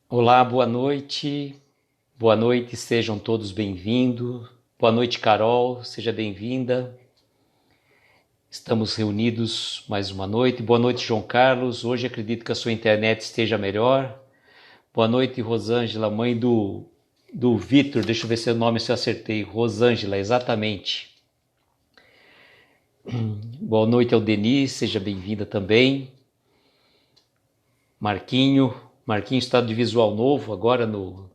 Olá, boa noite, sejam todos bem-vindos. Boa noite, Carol, seja bem-vinda. Estamos reunidos mais uma noite. Boa noite, João Carlos. Hoje acredito que a sua internet esteja melhor. Boa noite, Rosângela, mãe do Vitor. Deixa eu ver se o nome se eu acertei. Rosângela, exatamente. Boa noite ao Denis, seja bem-vinda também. Marquinho está de visual novo agora no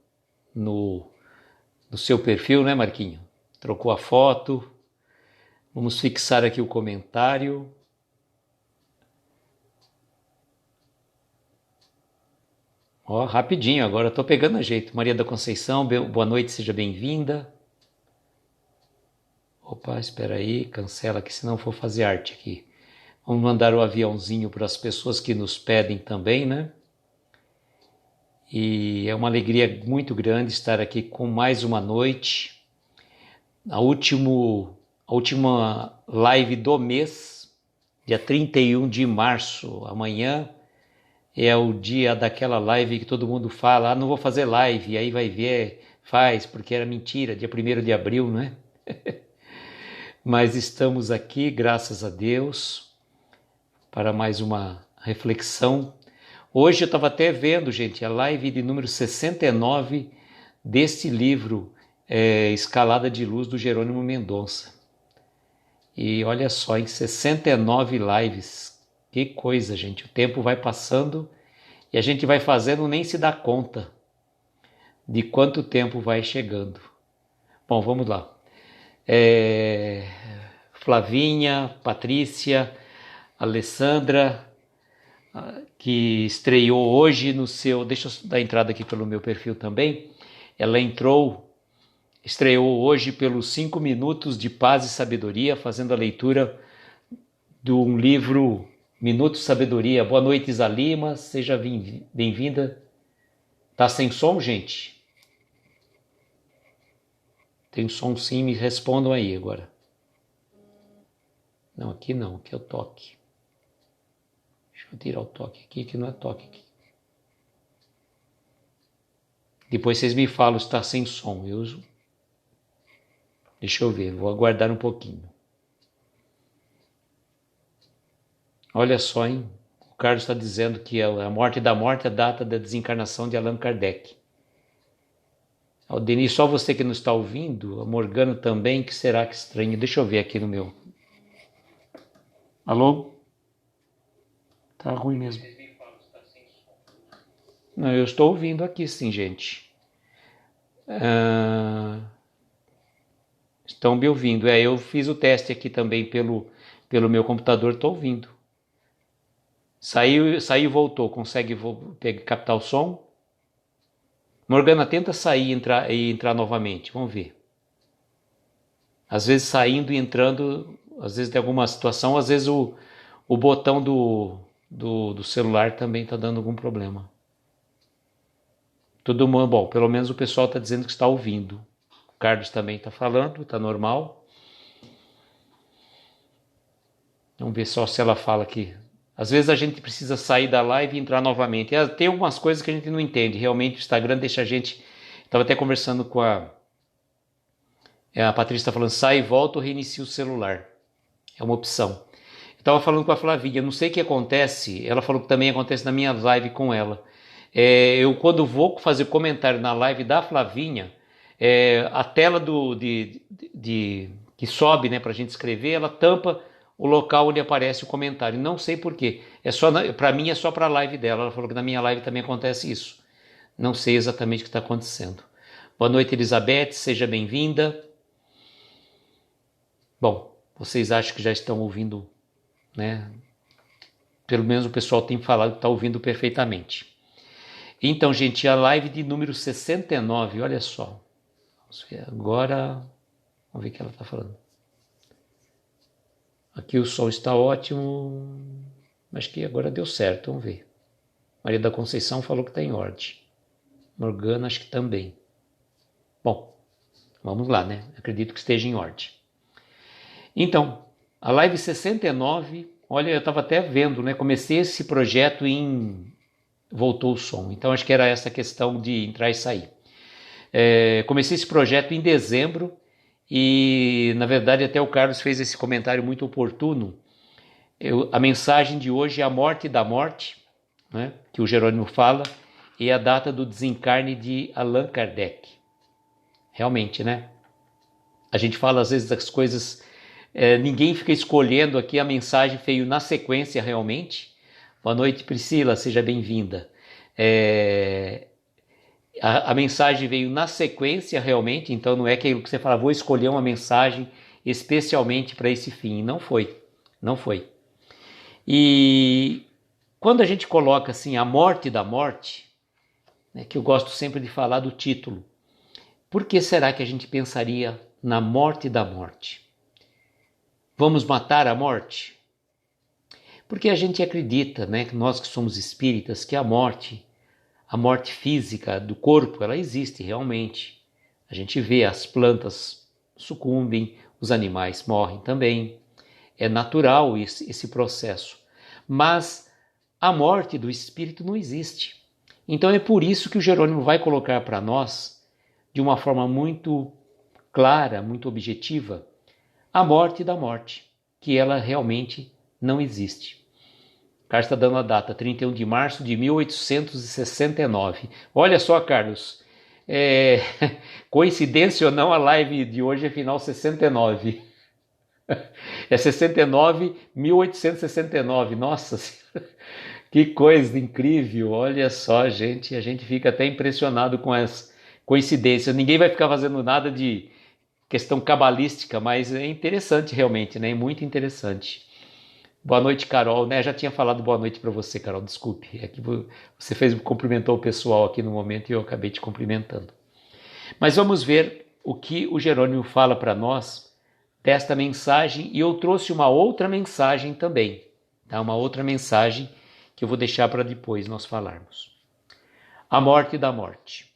seu perfil, né, Marquinho? Trocou a foto. Vamos fixar aqui o comentário. Ó, rapidinho, agora estou pegando a jeito. Maria da Conceição, boa noite, seja bem-vinda. Opa, espera aí, cancela aqui, senão vou fazer arte aqui. Vamos mandar o aviãozinho para as pessoas que nos pedem também, né? E é uma alegria muito grande estar aqui com mais uma noite. A última live do mês, dia 31 de março, amanhã, é o dia daquela live que todo mundo fala, não vou fazer live, aí vai ver, faz, porque era mentira, dia 1º de abril, não é? Mas estamos aqui, graças a Deus, para mais uma reflexão. Hoje eu estava até vendo, gente, a live de número 69 deste livro, Escalada de Luz, do Jerônimo Mendonça. E olha só, em 69 lives, que coisa, gente, o tempo vai passando e a gente vai fazendo, nem se dá conta de quanto tempo vai chegando. Bom, vamos lá. Flavinha, Patrícia, Alessandra, que estreou hoje no seu... Deixa eu dar entrada aqui pelo meu perfil também. Ela estreou hoje pelos 5 minutos de paz e sabedoria, fazendo a leitura de um livro Minutos de Sabedoria. Boa noite, Isa Lima, seja bem-vinda. Tá sem som, gente? Tem som sim, me respondam aí agora. Não, aqui é o toque. Deixa eu tirar o toque aqui, que não é toque aqui. Depois vocês me falam se está sem som. Deixa eu ver, vou aguardar um pouquinho. Olha só, hein? O Carlos está dizendo que a morte da morte é a data da desencarnação de Allan Kardec. O Denis, só você que não está ouvindo, a Morgana também, que será que estranho? Deixa eu ver aqui no meu. Alô? Tá ruim mesmo. Não, eu estou ouvindo aqui sim, gente. Estão me ouvindo. Eu fiz o teste aqui também pelo meu computador, estou ouvindo. Saiu e voltou. Consegue captar o som? Morgana, tenta sair e entrar novamente. Vamos ver. Às vezes saindo e entrando, às vezes tem alguma situação, às vezes o botão do celular também está dando algum problema. Tudo bom, pelo menos o pessoal está dizendo que está ouvindo. O Carlos também está falando, está normal. Vamos ver só se ela fala aqui. Às vezes a gente precisa sair da live e entrar novamente. Tem algumas coisas que a gente não entende. Realmente o Instagram deixa a gente... Estava até conversando com a Patrícia, está falando, sai e volta ou reinicia o celular. É uma opção. Estava falando com a Flavinha, não sei o que acontece. Ela falou que também acontece na minha live com ela. Eu quando vou fazer comentário na live da Flavinha, a tela que sobe, né, para a gente escrever, ela tampa o local onde aparece o comentário. Não sei porquê. Para mim é só para a live dela. Ela falou que na minha live também acontece isso. Não sei exatamente o que está acontecendo. Boa noite, Elizabeth, seja bem-vinda. Bom, vocês acham que já estão ouvindo, né? Pelo menos o pessoal tem falado que está ouvindo perfeitamente. Então, gente, a live de número 69, olha só. Vamos ver agora. Vamos ver o que ela está falando. Aqui o som está ótimo. Acho que agora deu certo, vamos ver. Maria da Conceição falou que está em ordem. Morgana, acho que também. Bom, vamos lá, né? Acredito que esteja em ordem. Então, a live 69, olha, eu estava até vendo, né? Comecei esse projeto em voltou o som. Então acho que era essa questão de entrar e sair. Comecei esse projeto em dezembro e, na verdade, até o Carlos fez esse comentário muito oportuno. A mensagem de hoje é a morte da morte, né, que o Jerônimo fala, e a data do desencarne de Allan Kardec. Realmente, né? A gente fala às vezes das coisas, ninguém fica escolhendo aqui, a mensagem veio na sequência realmente. Boa noite, Priscila, seja bem-vinda. A mensagem veio na sequência realmente, então não é aquilo que você fala, vou escolher uma mensagem especialmente para esse fim. Não foi. E quando a gente coloca assim a morte da morte, né, que eu gosto sempre de falar do título, por que será que a gente pensaria na morte da morte? Vamos matar a morte? Porque a gente acredita, né, que nós que somos espíritas, que a morte física do corpo, ela existe realmente. A gente vê as plantas sucumbem, os animais morrem também. É natural esse processo. Mas a morte do espírito não existe. Então é por isso que o Jerônimo vai colocar para nós, de uma forma muito clara, muito objetiva, a morte da morte, que ela realmente não existe. O Carlos está dando a data, 31 de março de 1869. Olha só, Carlos, coincidência ou não, a live de hoje é final 69. É 69, 1869. Nossa, que coisa incrível. Olha só, gente, a gente fica até impressionado com as coincidências. Ninguém vai ficar fazendo nada de questão cabalística, mas é interessante realmente, né? Muito interessante. Boa noite, Carol, né? Já tinha falado boa noite para você, Carol, desculpe. É que você cumprimentou o pessoal aqui no momento e eu acabei te cumprimentando. Mas vamos ver o que o Jerônimo fala para nós desta mensagem, e eu trouxe uma outra mensagem também, tá? Uma outra mensagem que eu vou deixar para depois nós falarmos. A morte da morte.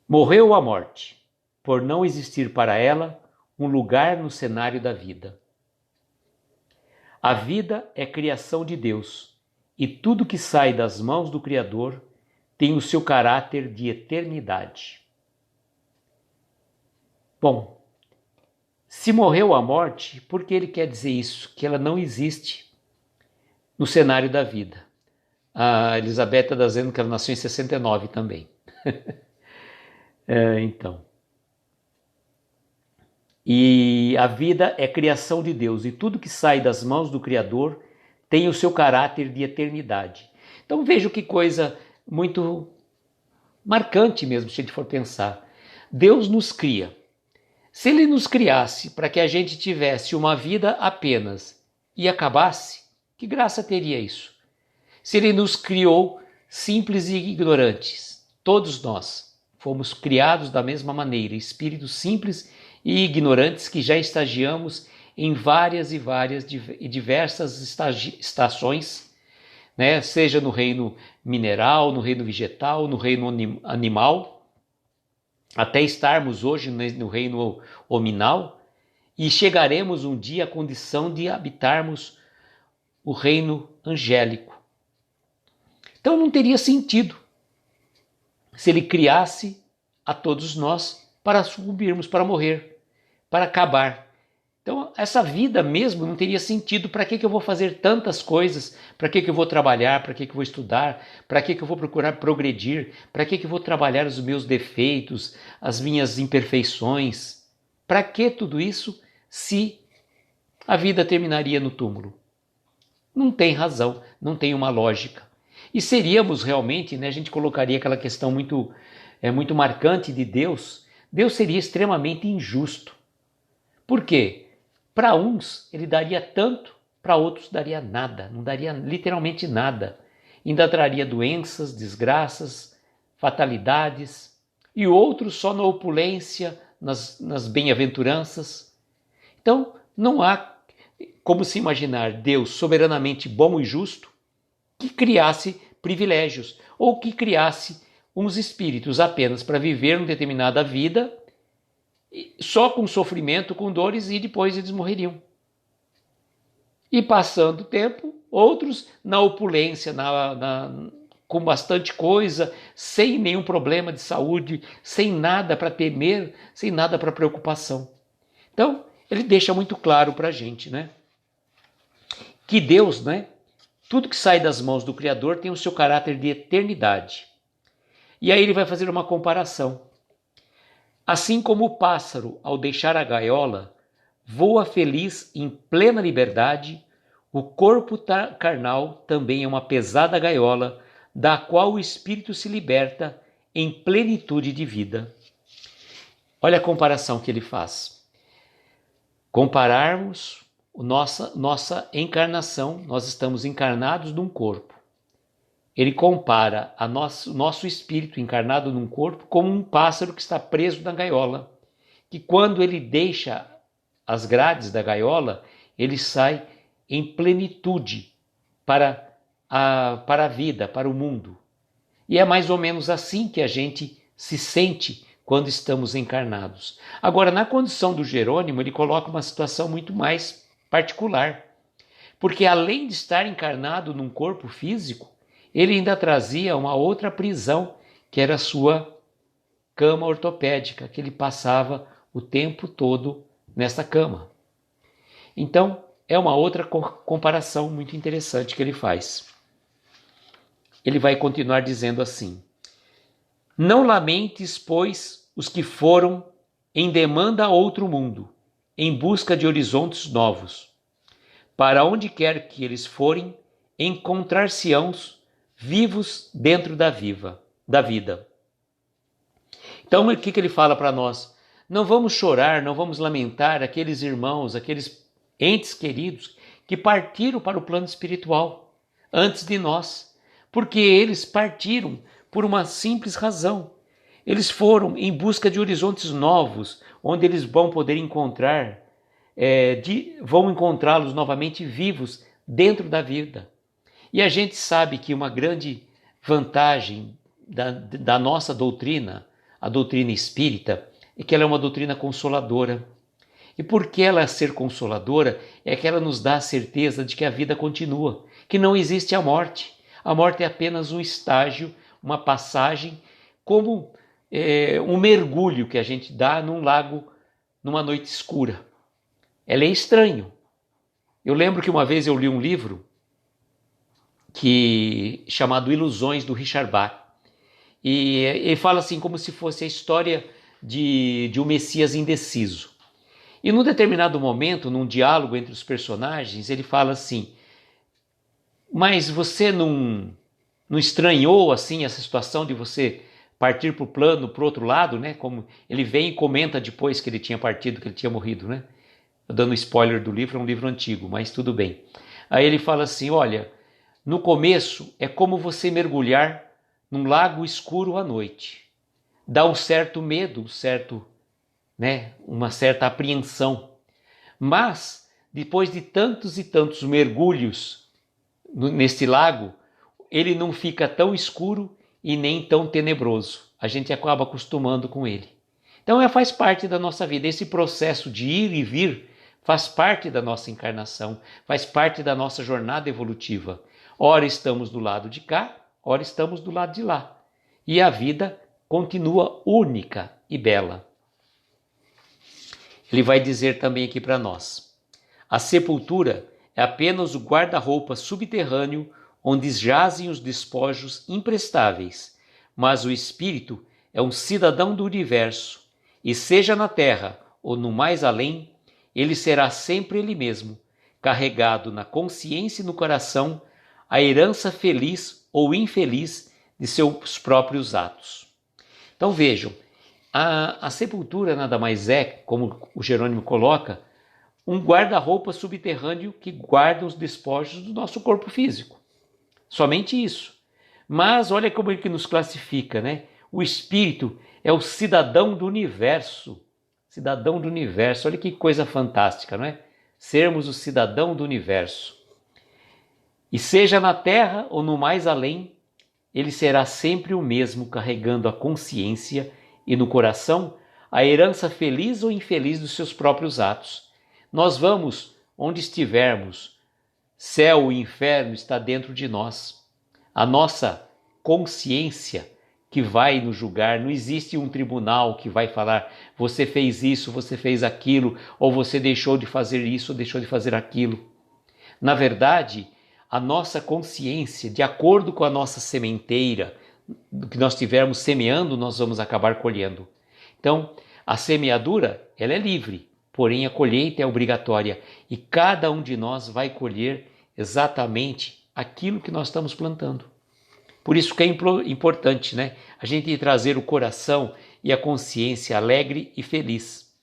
Morreu a morte, por não existir para ela um lugar no cenário da vida. A vida é criação de Deus, e tudo que sai das mãos do Criador tem o seu caráter de eternidade. Bom, se morreu a morte, por que ele quer dizer isso? Que ela não existe no cenário da vida. A Elizabeth está dizendo que ela nasceu em 69 também. Então. E a vida é criação de Deus, e tudo que sai das mãos do Criador tem o seu caráter de eternidade. Então veja que coisa muito marcante mesmo, se a gente for pensar. Deus nos cria. Se Ele nos criasse para que a gente tivesse uma vida apenas e acabasse, que graça teria isso? Se Ele nos criou simples e ignorantes, todos nós fomos criados da mesma maneira, espíritos simples e ignorantes que já estagiamos em várias e diversas estações, né? Seja no reino mineral, no reino vegetal, no reino animal, até estarmos hoje no reino hominal, e chegaremos um dia à condição de habitarmos o reino angélico. Então não teria sentido se ele criasse a todos nós para sucumbirmos, para morrer, para acabar. Então essa vida mesmo não teria sentido. Para que eu vou fazer tantas coisas? Para que eu vou trabalhar? Para que eu vou estudar? Para que eu vou procurar progredir? Para que eu vou trabalhar os meus defeitos, as minhas imperfeições? Para que tudo isso se a vida terminaria no túmulo? Não tem razão, não tem uma lógica. E seríamos realmente, né, a gente colocaria aquela questão muito marcante de Deus. Deus seria extremamente injusto. Por quê? Para uns ele daria tanto, para outros daria nada, não daria literalmente nada. Ainda traria doenças, desgraças, fatalidades, e outros só na opulência, nas bem-aventuranças. Então não há como se imaginar Deus soberanamente bom e justo que criasse privilégios, ou que criasse uns espíritos apenas para viver uma determinada vida, só com sofrimento, com dores, e depois eles morreriam. E passando o tempo, outros na opulência, com bastante coisa, sem nenhum problema de saúde, sem nada para temer, sem nada para preocupação. Então, ele deixa muito claro para a gente, né? Que Deus, né? Tudo que sai das mãos do Criador tem o seu caráter de eternidade. E aí ele vai fazer uma comparação. Assim como o pássaro, ao deixar a gaiola, voa feliz em plena liberdade, o corpo carnal também é uma pesada gaiola, da qual o espírito se liberta em plenitude de vida. Olha a comparação que ele faz. Compararmos nossa encarnação, nós estamos encarnados num corpo. Ele compara nosso espírito encarnado num corpo como um pássaro que está preso na gaiola, que quando ele deixa as grades da gaiola, ele sai em plenitude para a vida, para o mundo. E é mais ou menos assim que a gente se sente quando estamos encarnados. Agora, na condição do Jerônimo, ele coloca uma situação muito mais particular, porque além de estar encarnado num corpo físico, ele ainda trazia uma outra prisão, que era a sua cama ortopédica, que ele passava o tempo todo nessa cama. Então, é uma outra comparação muito interessante que ele faz. Ele vai continuar dizendo assim: não lamentes, pois, os que foram em demanda a outro mundo, em busca de horizontes novos. Para onde quer que eles forem, encontrar-se-ão vivos dentro da vida. Então, o que ele fala para nós? Não vamos chorar, não vamos lamentar aqueles irmãos, aqueles entes queridos que partiram para o plano espiritual antes de nós, porque eles partiram por uma simples razão. Eles foram em busca de horizontes novos, onde eles vão poder encontrar, vão encontrá-los novamente vivos dentro da vida. E a gente sabe que uma grande vantagem da nossa doutrina, a doutrina espírita, é que ela é uma doutrina consoladora. E por que ela ser consoladora? É que ela nos dá a certeza de que a vida continua, que não existe a morte. A morte é apenas um estágio, uma passagem, como um mergulho que a gente dá num lago numa noite escura. Ela é estranho. Eu lembro que uma vez eu li um livro chamado Ilusões, do Richard Bach. E ele fala assim como se fosse a história de um Messias indeciso. E num determinado momento, num diálogo entre os personagens, ele fala assim: mas você não estranhou assim essa situação de você partir para o plano, para o outro lado, né? Como ele vem e comenta depois que ele tinha partido, que ele tinha morrido, né? Dando spoiler do livro, é um livro antigo, mas tudo bem. Aí ele fala assim: olha, no começo é como você mergulhar num lago escuro à noite. Dá um certo medo, uma certa apreensão. Mas, depois de tantos e tantos mergulhos neste lago, ele não fica tão escuro e nem tão tenebroso. A gente acaba acostumando com ele. Então, faz parte da nossa vida. Esse processo de ir e vir faz parte da nossa encarnação, faz parte da nossa jornada evolutiva. Ora estamos do lado de cá, ora estamos do lado de lá. E a vida continua única e bela. Ele vai dizer também aqui para nós: a sepultura é apenas o guarda-roupa subterrâneo onde jazem os despojos imprestáveis, mas o espírito é um cidadão do universo, e seja na terra ou no mais além, ele será sempre ele mesmo, carregado na consciência e no coração a herança feliz ou infeliz de seus próprios atos. Então vejam, a sepultura nada mais é, como o Jerônimo coloca, um guarda-roupa subterrâneo que guarda os despojos do nosso corpo físico. Somente isso. Mas olha como ele nos classifica, né? O espírito é o cidadão do universo. Cidadão do universo. Olha que coisa fantástica, não é? Sermos o cidadão do universo. E seja na terra ou no mais além, ele será sempre o mesmo, carregando a consciência e no coração a herança feliz ou infeliz dos seus próprios atos. Nós vamos onde estivermos, Céu e inferno está dentro de nós. A nossa consciência que vai nos julgar, não existe um tribunal que vai falar você fez isso, você fez aquilo, ou você deixou de fazer isso, ou deixou de fazer aquilo. Na verdade, a nossa consciência, de acordo com a nossa sementeira, do que nós estivermos semeando, nós vamos acabar colhendo. Então, a semeadura, ela é livre, porém a colheita é obrigatória e cada um de nós vai colher exatamente aquilo que nós estamos plantando. Por isso que é importante, né? A gente trazer o coração e a consciência alegre e feliz.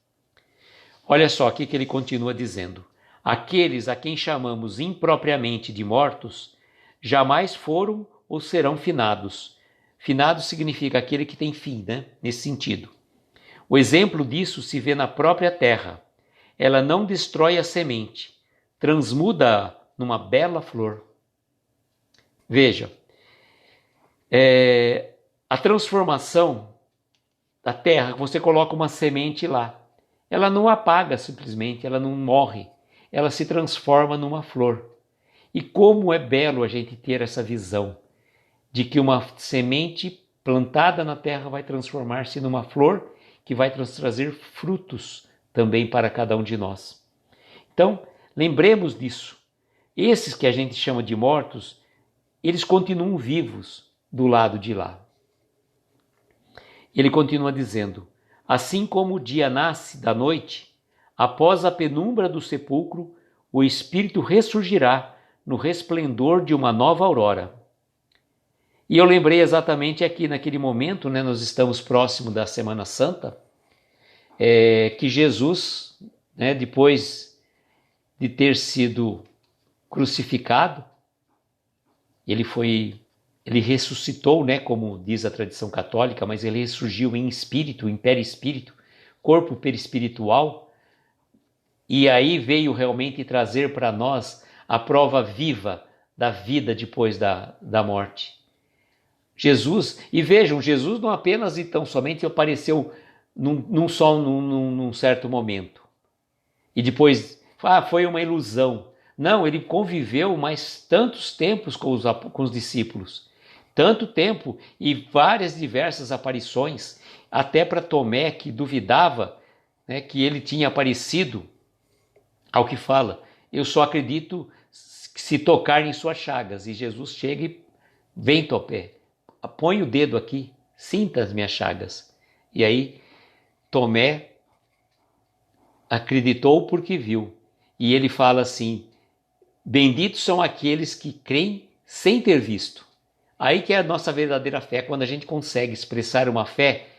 Olha só o que ele continua dizendo. Aqueles a quem chamamos impropriamente de mortos, jamais foram ou serão finados. Finados significa aquele que tem fim, né? Nesse sentido. O exemplo disso se vê na própria terra. Ela não destrói a semente, transmuda-a numa bela flor. Veja, a transformação da terra, você coloca uma semente lá, ela não apaga simplesmente, ela não morre, ela se transforma numa flor. E como é belo a gente ter essa visão de que uma semente plantada na terra vai transformar-se numa flor que vai trazer frutos também para cada um de nós. Então, lembremos disso. Esses que a gente chama de mortos, eles continuam vivos do lado de lá. Ele continua dizendo, assim como o dia nasce da noite, após a penumbra do sepulcro, o espírito ressurgirá no resplendor de uma nova aurora. E eu lembrei exatamente aqui naquele momento, né, nós estamos próximo da Semana Santa, que Jesus, né, depois de ter sido crucificado, ele ressuscitou, né, como diz a tradição católica, mas ele ressurgiu em espírito, em perispírito, corpo perispiritual, e aí veio realmente trazer para nós a prova viva da vida depois da morte. Jesus, e vejam, Jesus não apenas então somente apareceu num certo momento, e depois, foi uma ilusão. Não, ele conviveu mais tantos tempos com os discípulos, tanto tempo e várias diversas aparições, até para Tomé, que duvidava, né, que ele tinha aparecido, ao que fala, eu só acredito se tocar em suas chagas. E Jesus chega e vem, Tomé, põe o dedo aqui, sinta as minhas chagas. E aí Tomé acreditou porque viu. E ele fala assim, benditos são aqueles que creem sem ter visto. Aí que é a nossa verdadeira fé, quando a gente consegue expressar uma fé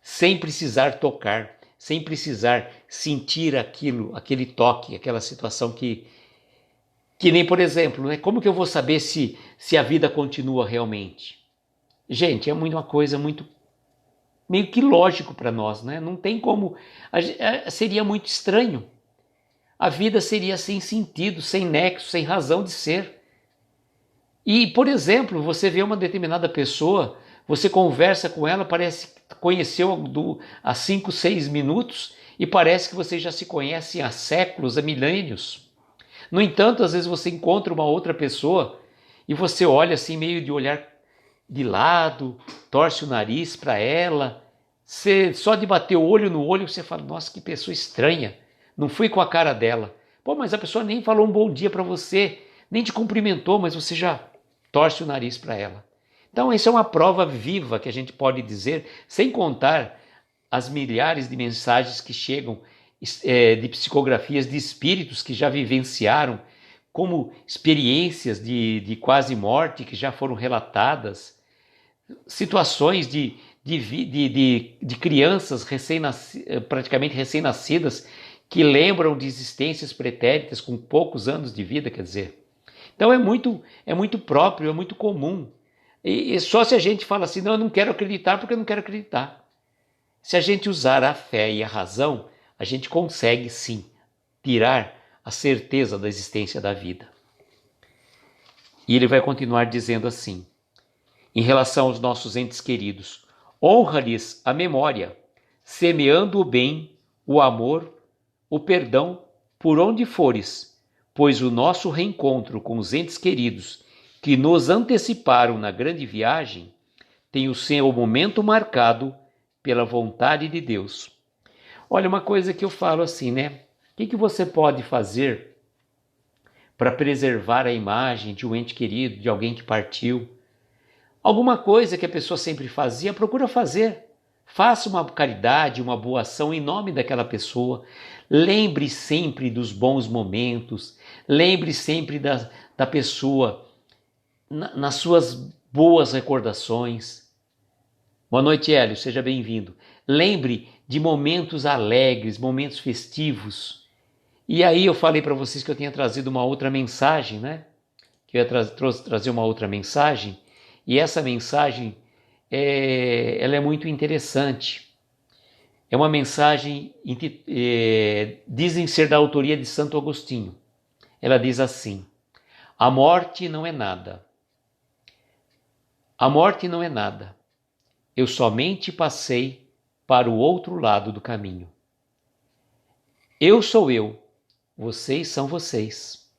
sem precisar tocar, sem precisar sentir aquilo, aquele toque, aquela situação que nem, por exemplo, né? Como que eu vou saber se a vida continua realmente? Gente, é uma coisa muito meio que lógico para nós, né? Não tem como, seria muito estranho. A vida seria sem sentido, sem nexo, sem razão de ser. E, por exemplo, você vê uma determinada pessoa, você conversa com ela, parece que conheceu há 5, 6 minutos e parece que vocês já se conhecem há séculos, há milênios. No entanto, às vezes você encontra uma outra pessoa e você olha assim meio de olhar de lado, torce o nariz para ela, só de bater o olho no olho você fala, nossa, que pessoa estranha, não fui com a cara dela. Pô, mas a pessoa nem falou um bom dia para você, nem te cumprimentou, mas você já torce o nariz para ela. Então, isso é uma prova viva que a gente pode dizer, sem contar as milhares de mensagens que chegam de psicografias de espíritos que já vivenciaram, como experiências de quase morte que já foram relatadas, situações de crianças praticamente recém-nascidas que lembram de existências pretéritas com poucos anos de vida, quer dizer. Então é muito próprio, é muito comum. E só se a gente fala assim, não, eu não quero acreditar porque eu não quero acreditar. Se a gente usar a fé e a razão, a gente consegue sim tirar a certeza da existência da vida. E ele vai continuar dizendo assim, em relação aos nossos entes queridos, honra-lhes a memória, semeando o bem, o amor, o perdão, por onde fores, pois o nosso reencontro com os entes queridos que nos anteciparam na grande viagem tem o seu momento marcado pela vontade de Deus. Olha, uma coisa que eu falo assim, né? O que você pode fazer para preservar a imagem de um ente querido, de alguém que partiu? Alguma coisa que a pessoa sempre fazia, procura fazer. Faça uma caridade, uma boa ação em nome daquela pessoa. Lembre sempre dos bons momentos. Lembre sempre da pessoa nas suas boas recordações. Boa noite, Hélio. Seja bem-vindo. Lembre de momentos alegres, momentos festivos. E aí eu falei para vocês que eu tinha trazido uma outra mensagem, né? Que eu ia trazer uma outra mensagem. E essa mensagem, ela é muito interessante. É uma mensagem, dizem ser da autoria de Santo Agostinho. Ela diz assim: a morte não é nada. A morte não é nada. Eu somente passei para o outro lado do caminho. Eu sou eu, vocês são vocês.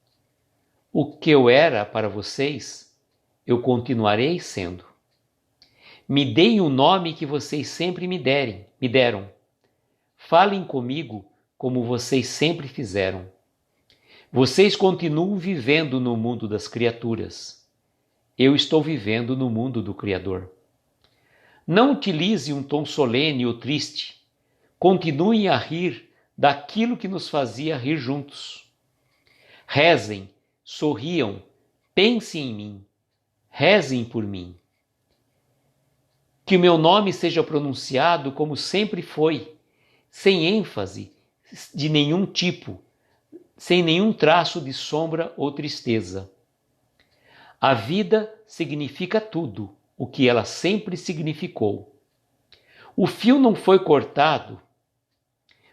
O que eu era para vocês, eu continuarei sendo. Me deem o nome que vocês sempre me deram. Falem comigo como vocês sempre fizeram. Vocês continuam vivendo no mundo das criaturas. Eu estou vivendo no mundo do Criador. Não utilize um tom solene ou triste. Continuem a rir daquilo que nos fazia rir juntos. Rezem, sorriam, pensem em mim. Rezem por mim. Que o meu nome seja pronunciado como sempre foi, sem ênfase de nenhum tipo, sem nenhum traço de sombra ou tristeza. A vida significa tudo o que ela sempre significou. O fio não foi cortado.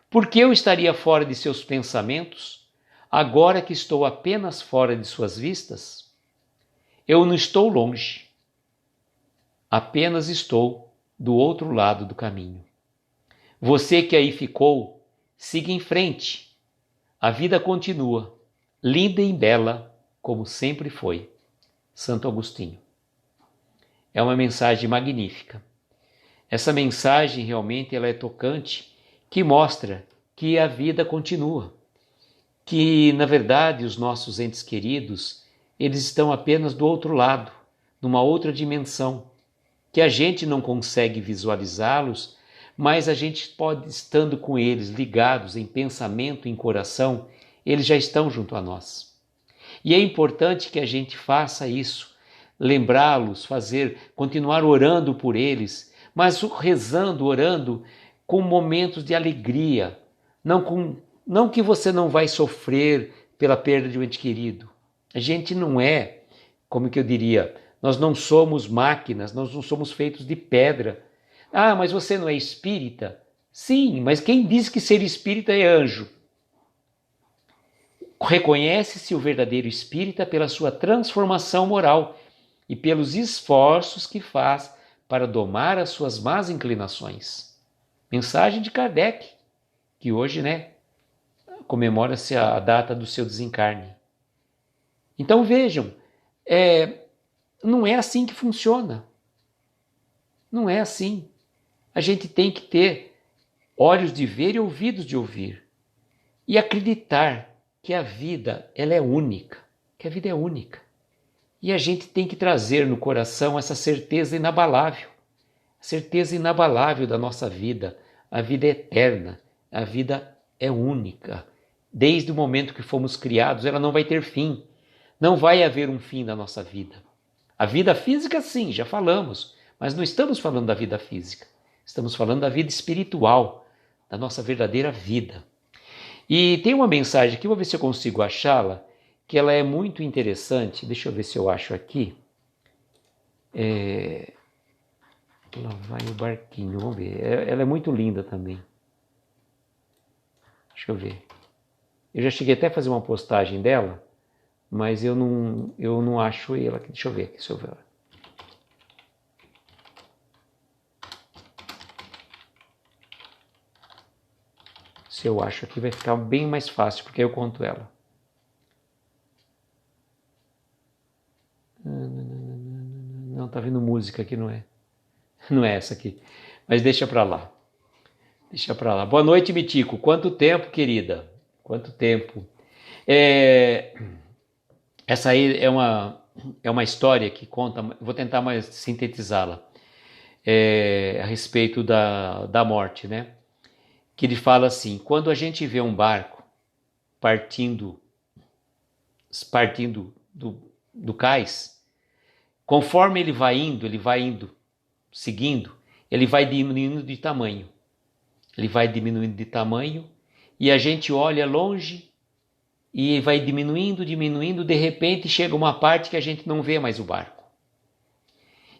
Por que eu estaria fora de seus pensamentos, agora que estou apenas fora de suas vistas? Eu não estou longe. Apenas estou do outro lado do caminho. Você que aí ficou, siga em frente. A vida continua, linda e bela, como sempre foi. Santo Agostinho. É uma mensagem magnífica. Essa mensagem realmente ela é tocante, que mostra que a vida continua. Que, na verdade, os nossos entes queridos, eles estão apenas do outro lado, numa outra dimensão, que a gente não consegue visualizá-los, mas a gente pode, estando com eles ligados em pensamento, em coração, eles já estão junto a nós. E é importante que a gente faça isso, lembrá-los, continuar orando por eles, mas rezando, orando com momentos de alegria, não que você não vai sofrer pela perda de um ente querido. A gente não é, como que eu diria, nós não somos máquinas, nós não somos feitos de pedra. Ah, mas você não é espírita? Sim, mas quem diz que ser espírita é anjo? Reconhece-se o verdadeiro espírita pela sua transformação moral e pelos esforços que faz para domar as suas más inclinações. Mensagem de Kardec, que hoje, comemora-se a data do seu desencarne. Então vejam, não é assim que funciona. Não é assim. A gente tem que ter olhos de ver e ouvidos de ouvir. E acreditar que a vida ela é única. Que a vida é única. E a gente tem que trazer no coração essa certeza inabalável. A certeza inabalável da nossa vida. A vida é eterna. A vida é única. Desde o momento que fomos criados, ela não vai ter fim. Não vai haver um fim da nossa vida. A vida física, sim, já falamos. Mas não estamos falando da vida física. Estamos falando da vida espiritual. Da nossa verdadeira vida. E tem uma mensagem aqui, vou ver se eu consigo achá-la, que ela é muito interessante. Deixa eu ver se eu acho aqui. Lá vai o barquinho, vamos ver. Ela é muito linda também. Deixa eu ver. Eu já cheguei até a fazer uma postagem dela, mas eu não acho ela aqui. Deixa eu ver aqui, se eu ver. Se eu acho aqui vai ficar bem mais fácil, porque eu conto ela. Não, tá vindo música aqui, não é? Não é essa aqui. Mas deixa pra lá. Deixa pra lá. Boa noite, Mitico. Quanto tempo, querida? Quanto tempo? Essa aí é uma história que conta, vou tentar mais sintetizá-la, a respeito da morte, né? Que ele fala assim, quando a gente vê um barco partindo do cais, conforme ele vai indo, seguindo, ele vai diminuindo de tamanho. Ele vai diminuindo de tamanho e a gente olha longe e vai diminuindo, de repente chega uma parte que a gente não vê mais o barco.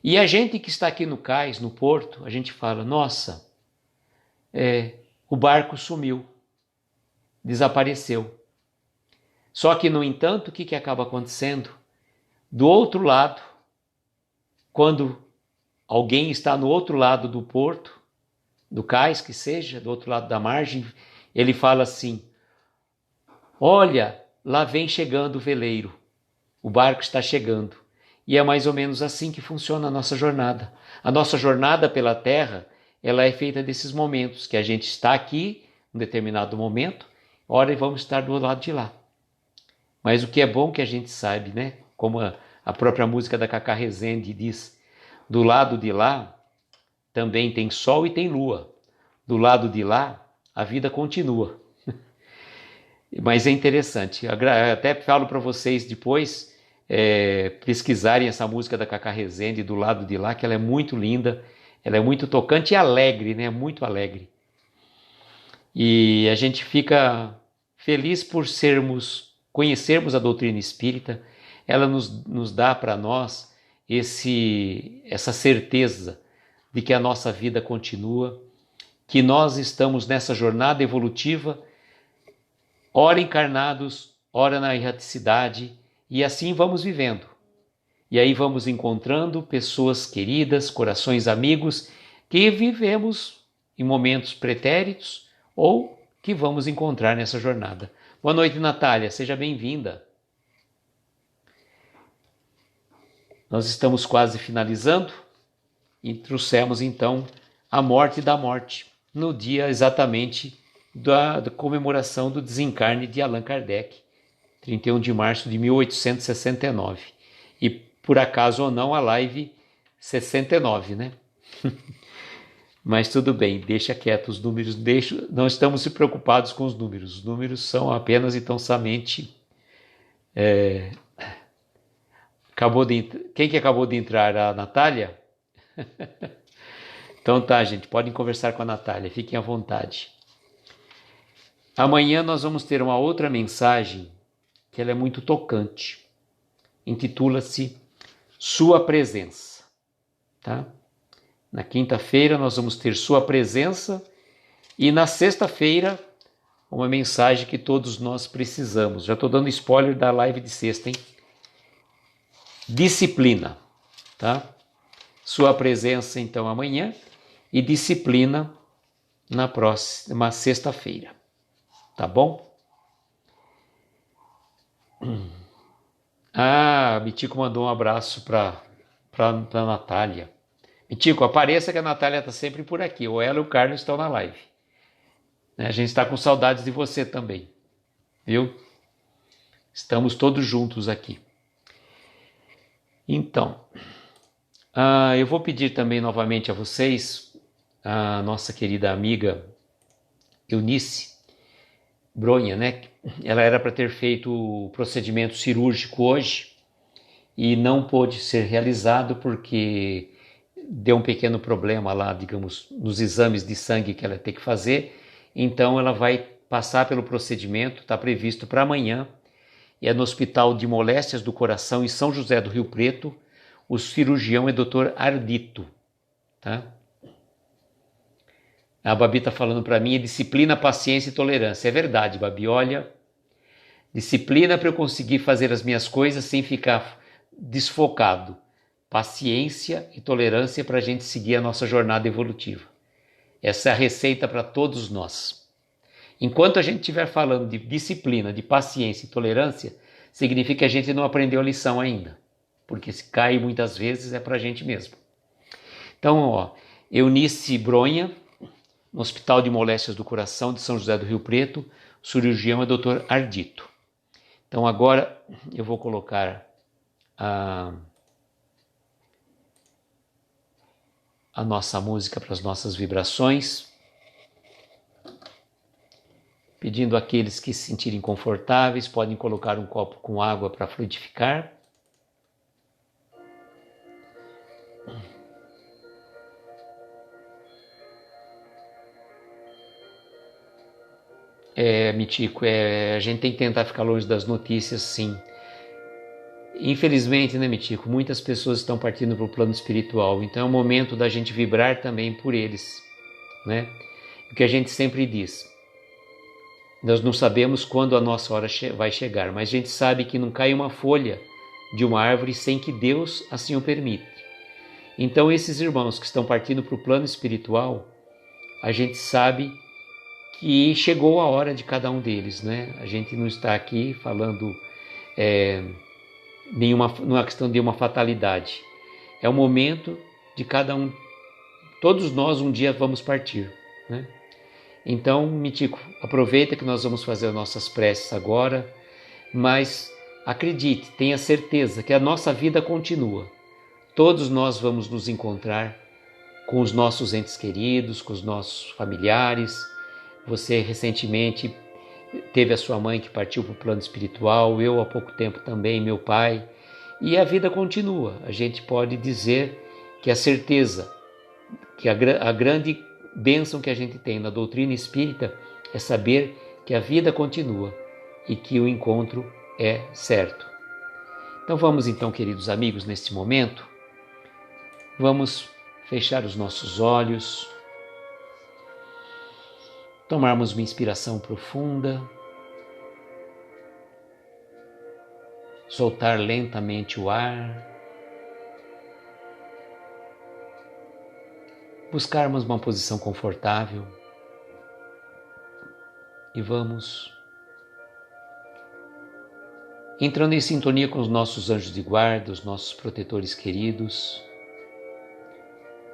E a gente que está aqui no cais, no porto, a gente fala, nossa, o barco sumiu, desapareceu. Só que, no entanto, o que acaba acontecendo? Do outro lado, quando alguém está no outro lado do porto, do cais que seja, do outro lado da margem, ele fala assim, olha, lá vem chegando o veleiro, o barco está chegando. E é mais ou menos assim que funciona a nossa jornada. A nossa jornada pela Terra, ela é feita desses momentos, que a gente está aqui, em um determinado momento, ora vamos estar do lado de lá. Mas o que é bom que a gente sabe, né? Como a própria música da Cacá Rezende diz, do lado de lá também tem sol e tem lua. Do lado de lá, a vida continua. Mas é interessante. Eu até falo para vocês depois pesquisarem essa música da Cacá Rezende, do lado de lá, que ela é muito linda, ela é muito tocante e alegre, né? Muito alegre. E a gente fica feliz por conhecermos a doutrina espírita. Ela nos dá para nós essa certeza de que a nossa vida continua, que nós estamos nessa jornada evolutiva, ora encarnados, ora na erraticidade, e assim vamos vivendo. E aí vamos encontrando pessoas queridas, corações amigos, que vivemos em momentos pretéritos ou que vamos encontrar nessa jornada. Boa noite, Natália, seja bem-vinda. Nós estamos quase finalizando e trouxemos então a morte da morte, no dia exatamente da comemoração do desencarne de Allan Kardec, 31 de março de 1869. E por acaso ou não a live 69, né? Mas tudo bem, deixa quieto os números, não estamos se preocupados com os números são apenas e tão somente... Quem que acabou de entrar? A Natália? Então tá, gente, podem conversar com a Natália, fiquem à vontade. Amanhã nós vamos ter uma outra mensagem que ela é muito tocante. Intitula-se Sua Presença, tá? Na quinta-feira nós vamos ter Sua Presença e na sexta-feira uma mensagem que todos nós precisamos. Já estou dando spoiler da live de sexta, hein? Disciplina, tá? Sua Presença então amanhã e disciplina na próxima sexta-feira, tá bom? Mitico mandou um abraço para Natália. Mitico, apareça que a Natália está sempre por aqui, ou ela e o Carlos estão na live. A gente está com saudades de você também, viu? Estamos todos juntos aqui. Então, eu vou pedir também novamente a vocês, a nossa querida amiga Eunice Bronha, né? Ela era para ter feito o procedimento cirúrgico hoje e não pôde ser realizado porque deu um pequeno problema lá, digamos, nos exames de sangue que ela tem que fazer. Então ela vai passar pelo procedimento, está previsto para amanhã. E é no Hospital de Moléstias do Coração, em São José do Rio Preto. O cirurgião é Dr. Ardito, tá? A Babi está falando para mim, disciplina, paciência e tolerância. É verdade, Babi, olha, disciplina para eu conseguir fazer as minhas coisas sem ficar desfocado. Paciência e tolerância para a gente seguir a nossa jornada evolutiva. Essa é a receita para todos nós. Enquanto a gente estiver falando de disciplina, de paciência e tolerância, significa que a gente não aprendeu a lição ainda, porque se cai muitas vezes é para a gente mesmo. Então, ó, Eunice Bronha, no Hospital de Moléstias do Coração de São José do Rio Preto, o cirurgião é Dr. Ardito. Então agora eu vou colocar a nossa música para as nossas vibrações, pedindo àqueles que se sentirem confortáveis, podem colocar um copo com água para fluidificar. Mitico, a gente tem que tentar ficar longe das notícias, sim. Infelizmente, né, Mitico, muitas pessoas estão partindo para o plano espiritual, então é o momento da gente vibrar também por eles, né? O que a gente sempre diz, nós não sabemos quando a nossa hora vai chegar, mas a gente sabe que não cai uma folha de uma árvore sem que Deus assim o permite. Então esses irmãos que estão partindo para o plano espiritual, a gente sabe que chegou a hora de cada um deles, né? A gente não está aqui falando não é questão de uma fatalidade. É o momento de cada um. Todos nós um dia vamos partir, né? Então, Mitico, aproveita que nós vamos fazer as nossas preces agora, mas acredite, tenha certeza que a nossa vida continua. Todos nós vamos nos encontrar com os nossos entes queridos, com os nossos familiares. Você recentemente teve a sua mãe que partiu para o plano espiritual, eu há pouco tempo também, meu pai, e a vida continua. A gente pode dizer que a certeza, que a grande bênção que a gente tem na doutrina espírita é saber que a vida continua e que o encontro é certo. Então vamos então, queridos amigos, neste momento, vamos fechar os nossos olhos, tomarmos uma inspiração profunda, soltar lentamente o ar, buscarmos uma posição confortável e vamos entrando em sintonia com os nossos anjos de guarda, os nossos protetores queridos,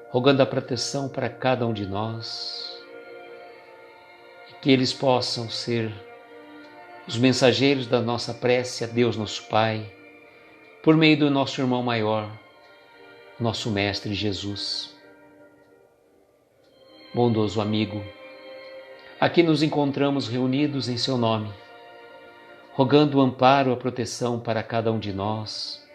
rogando a proteção para cada um de nós, que eles possam ser os mensageiros da nossa prece a Deus nosso Pai, por meio do nosso irmão maior, nosso Mestre Jesus. Bondoso amigo, aqui nos encontramos reunidos em seu nome, rogando o amparo, a proteção para cada um de nós,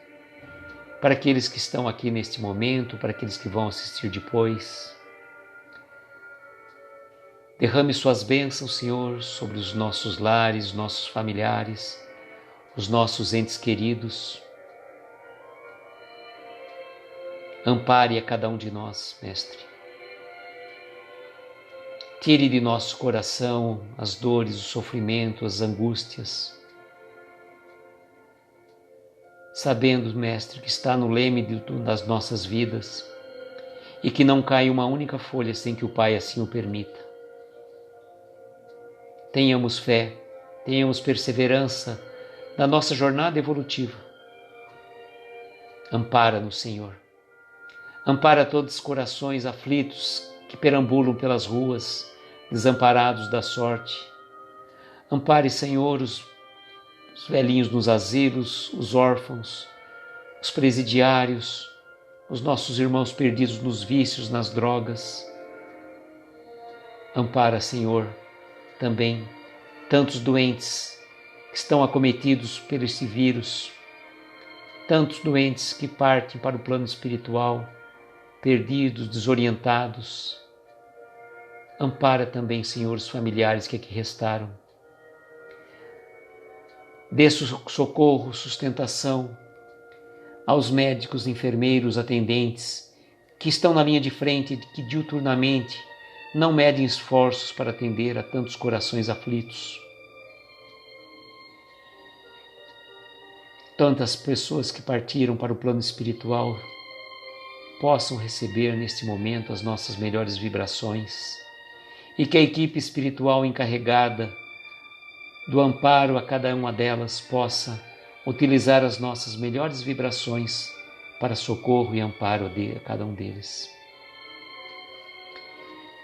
para aqueles que estão aqui neste momento, para aqueles que vão assistir depois. Derrame suas bênçãos, Senhor, sobre os nossos lares, nossos familiares, os nossos entes queridos. Ampare a cada um de nós, Mestre. Tire de nosso coração as dores, o sofrimento, as angústias. Sabendo, Mestre, que está no leme das nossas vidas e que não cai uma única folha sem que o Pai assim o permita. Tenhamos fé, tenhamos perseverança na nossa jornada evolutiva. Ampara-nos, Senhor. Ampara todos os corações aflitos que perambulam pelas ruas, desamparados da sorte. Ampare, Senhor, os velhinhos nos asilos, os órfãos, os presidiários, os nossos irmãos perdidos nos vícios, nas drogas. Ampara, Senhor, também tantos doentes que estão acometidos por esse vírus, tantos doentes que partem para o plano espiritual, perdidos, desorientados. Ampara também, Senhor, os familiares que aqui restaram. Dê socorro, sustentação aos médicos, enfermeiros, atendentes que estão na linha de frente, que diuturnamente não medem esforços para atender a tantos corações aflitos. Tantas pessoas que partiram para o plano espiritual possam receber neste momento as nossas melhores vibrações e que a equipe espiritual encarregada do amparo a cada uma delas possa utilizar as nossas melhores vibrações para socorro e amparo de cada um deles.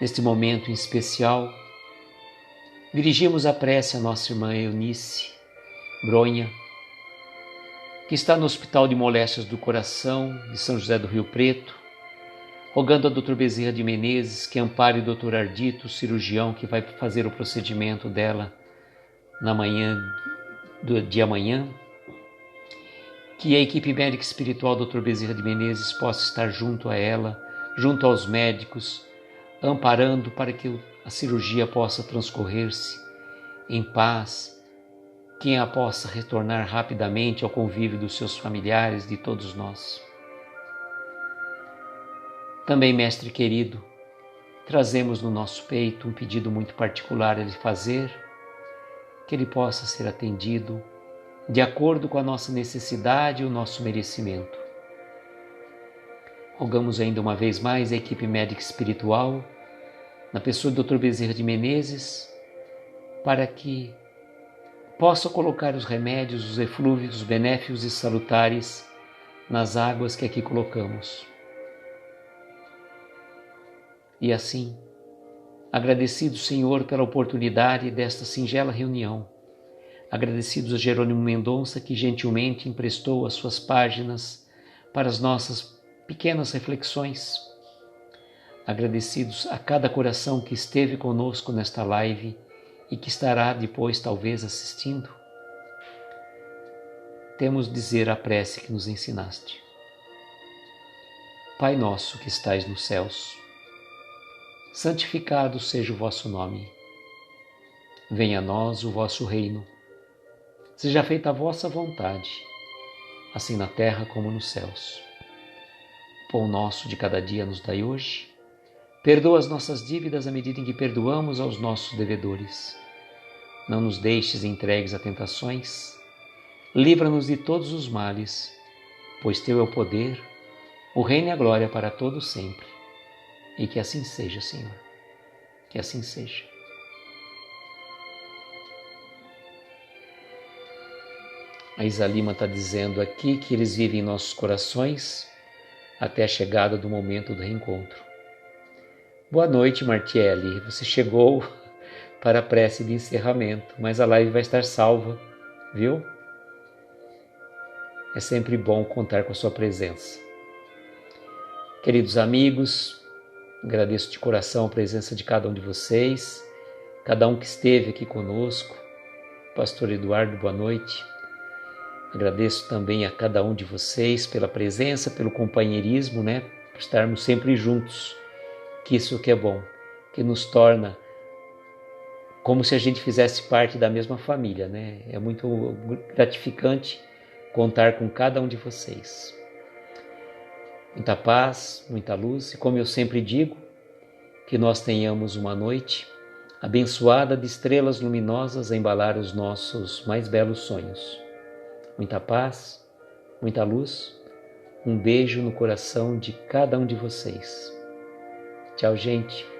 Neste momento em especial, dirigimos a prece à nossa irmã Eunice Bronha, que está no Hospital de Moléstias do Coração de São José do Rio Preto, rogando a Dr. Bezerra de Menezes que ampare o Dr. Ardito, cirurgião que vai fazer o procedimento dela na manhã de amanhã, que a equipe médica espiritual Dr. Bezerra de Menezes possa estar junto a ela, junto aos médicos, amparando para que a cirurgia possa transcorrer-se em paz, que ela possa retornar rapidamente ao convívio dos seus familiares, de todos nós. Também, Mestre querido, trazemos no nosso peito um pedido muito particular a lhe fazer, que ele possa ser atendido de acordo com a nossa necessidade e o nosso merecimento. Rogamos ainda uma vez mais a equipe médica espiritual, na pessoa do Dr. Bezerra de Menezes, para que possa colocar os remédios, os eflúvios benéficos e salutares nas águas que aqui colocamos. E assim, agradecido, Senhor, pela oportunidade desta singela reunião, agradecidos a Jerônimo Mendonça, que gentilmente emprestou as suas páginas para as nossas pequenas reflexões, agradecidos a cada coração que esteve conosco nesta live e que estará depois talvez assistindo, temos de dizer a prece que nos ensinaste. Pai nosso que estais nos céus, santificado seja o vosso nome. Venha a nós o vosso reino. Seja feita a vossa vontade, assim na terra como nos céus. O pão nosso de cada dia nos dai hoje. Perdoa as nossas dívidas à medida em que perdoamos aos nossos devedores. Não nos deixes entregues a tentações. Livra-nos de todos os males, pois teu é o poder, o reino e a glória para todos sempre. E que assim seja, Senhor. Que assim seja. A Isa Lima está dizendo aqui que eles vivem em nossos corações até a chegada do momento do reencontro. Boa noite, Martielli. Você chegou para a prece de encerramento, mas a live vai estar salva, viu? É sempre bom contar com a sua presença. Queridos amigos, agradeço de coração a presença de cada um de vocês, cada um que esteve aqui conosco. Pastor Eduardo, boa noite. Agradeço também a cada um de vocês pela presença, pelo companheirismo, por estarmos sempre juntos, que isso que é bom, que nos torna como se a gente fizesse parte da mesma família, É muito gratificante contar com cada um de vocês. Muita paz, muita luz, e como eu sempre digo, que nós tenhamos uma noite abençoada de estrelas luminosas a embalar os nossos mais belos sonhos. Muita paz, muita luz, um beijo no coração de cada um de vocês. Tchau, gente.